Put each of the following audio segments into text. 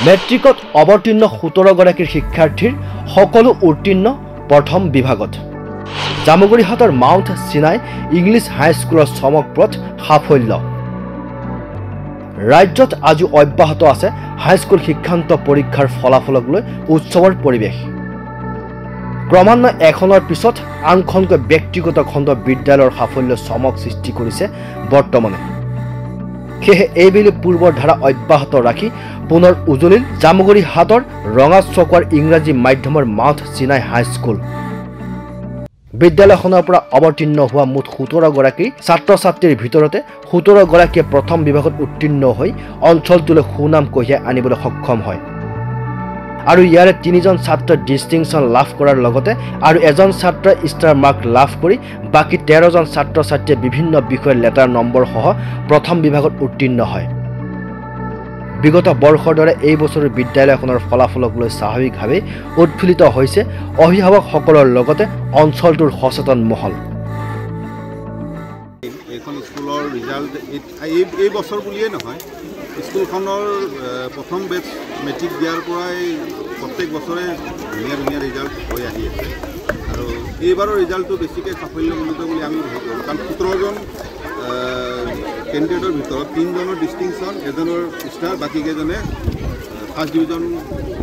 মেট্ৰিকত অৱতীৰ্ণ 17 গৰাকী শিক্ষাৰ্থীৰ সকলো উত্তীৰ্ণ প্ৰথম বিভাগত। জামুগুৰিহাটৰ মাউণ্ট সিনাই ইংলিছ হাইস্কুলৰ চমকপ্ৰদ সাফল্য। ৰাজ্যত আজি অব্যাহত আছে হাইস্কুল শিক্ষান্ত পৰীক্ষাৰ ফলাফলক লৈ উৎসৱৰ পৰিৱেশ। ক্ৰমান্বয়ে এখনৰ পিছত আনখনকৈ ব্যক্তিগত খণ্ড বিদ্যালয়ৰ সাফল্য চমক সৃষ্টি কৰিছে বৰ্তমানে। সেয়ে এইবেলি পূৰ্বৰ ধাৰা অব্যাহত ৰাখি পুনৰ উজলিল জামুগুৰিহাটৰ ৰঙাচকোৱাৰ ইংৰাজী মাধ্যমৰ মাউণ্ট সিনাই হাইস্কুল। বিদ্যালয়খনৰ পৰা অৱতীৰ্ণ হোৱা মুঠ 17 গৰাকী ছাত্ৰ ছাত্ৰীৰ ভিতৰতে 17 গৰাকীয়ে প্ৰথম বিভাগত উত্তীৰ্ণ হৈ অঞ্চলটোলৈ সুনাম কঢ়িয়াই আনিবলৈ সক্ষম হয়। আৰু ইয়াৰে 3জন ছাত্ৰই ডিষ্টিংশ্যন লাভ কৰাৰ লগতে আৰু এজন ছাত্ৰই ষ্টাৰ মাৰ্ক লাভ কৰি বাকী 13জন ছাত্ৰ ছাত্ৰীয়ে বিভিন্ন বিষয়ৰ লেটাৰ নম্বৰ সহ প্ৰথম বিভাগত উত্তীৰ্ণ হয়। বিগত বৰ্ষৰ দৰে এই বছৰৰ বিদ্যালয়খনৰ ফলাফলক লৈ স্বাভাৱিকভাৱে উৎফুল্লিত হৈছে অভিভাৱকসকলৰ লগতে অঞ্চলটোৰ সচেতন মহল। এখন স্কুলৰ ৰিজাল্ট এই বছৰ বুলিয়েই নহয়, স্কুলখনৰ প্ৰথম বেচ মেট্ৰিক দিয়াৰ পৰাই প্ৰত্যেক বছৰে ধুনীয়া ধুনীয়া ৰিজাল্ট হৈ আহি আছে। আৰু এইবাৰৰ ৰিজাল্টটো বেছিকৈ সাফল্যমণ্ডিত বুলি আমি ভাবোঁ, কাৰণ 17জন কেণ্ডিডেটৰ ভিতৰত 3জনৰ ডিষ্টিংশ্যন, এজনৰ ষ্টাৰ, বাকীকেইজনে ফাৰ্ষ্ট ডিভিজন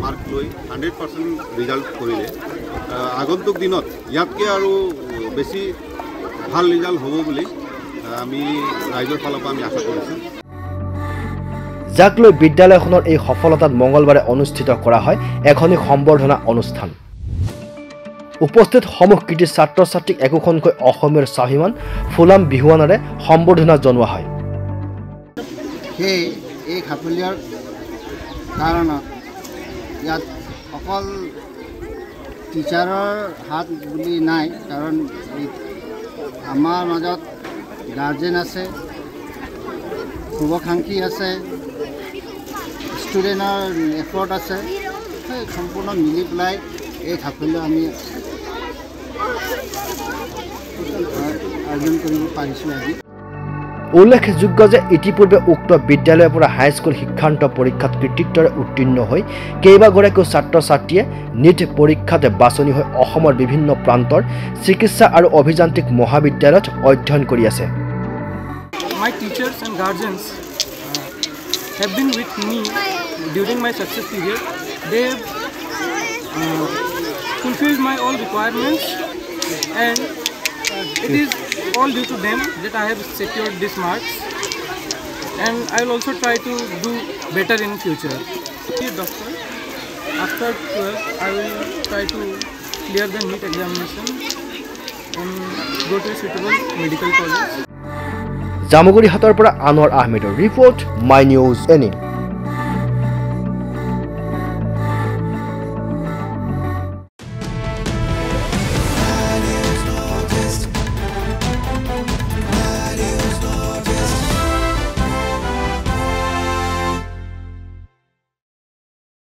মাৰ্ক লৈ 100% ৰিজাল্ট কৰিলে। আগন্তুক দিনত ইয়াতকৈ আৰু বেছি ভাল ৰিজাল্ট হ'ব বুলি আমি ৰাইজৰ ফালৰ পৰা আমি আশা কৰিছোঁ। যাক লৈ বিদ্যালয়খনৰ এই সফলতাত মঙলবাৰে অনুষ্ঠিত কৰা হয় এখনি সম্বৰ্ধনা অনুষ্ঠান। উপস্থিত সমূহ কৃতি ছাত্ৰ ছাত্ৰীক একোখনকৈ অসমীয়াৰ স্বাভিমান ফুলাম বিহুৱানেৰে সম্বৰ্ধনা জনোৱা হয়। সেই এই সাফল্যৰ কাৰণত ইয়াত অকল টিচাৰৰ হাত বুলি নাই, কাৰণ আমাৰ মাজত গাৰ্জেন আছে, শুভাকাংক্ষী আছে, ষ্টুডেণ্টৰ এফৰ্ট আছে, সেই সম্পূৰ্ণ মিলি পেলাই এই সাফল্য আমি অৰ্জন কৰিব পাৰিছোঁ আজি। উল্লেখযোগ্য যে ইতিপূৰ্বে উক্ত বিদ্যালয়ৰ পৰা হাইস্কুল শিক্ষান্ত পৰীক্ষাত কৃতিত্বৰে উত্তীৰ্ণ হৈ কেইবাগৰাকীও ছাত্ৰ ছাত্ৰীয়ে নিট পৰীক্ষাত বাছনি হৈ অসমৰ বিভিন্ন প্ৰান্তৰ চিকিৎসা আৰু অভিযান্ত্ৰিক মহাবিদ্যালয়ত অধ্যয়ন কৰি আছে। My teachers and guardians have been with me during my success period. They have fulfilled my all requirements, and it is all due to them that I have secured these marks, and I will also try to do better in future. Dear doctor, after 12 I will try to clear the NEET examination and go to a suitable medical college. জামুগুৰিহাটৰ পৰা আনোৱাৰ আহমেদৰ report, my news any.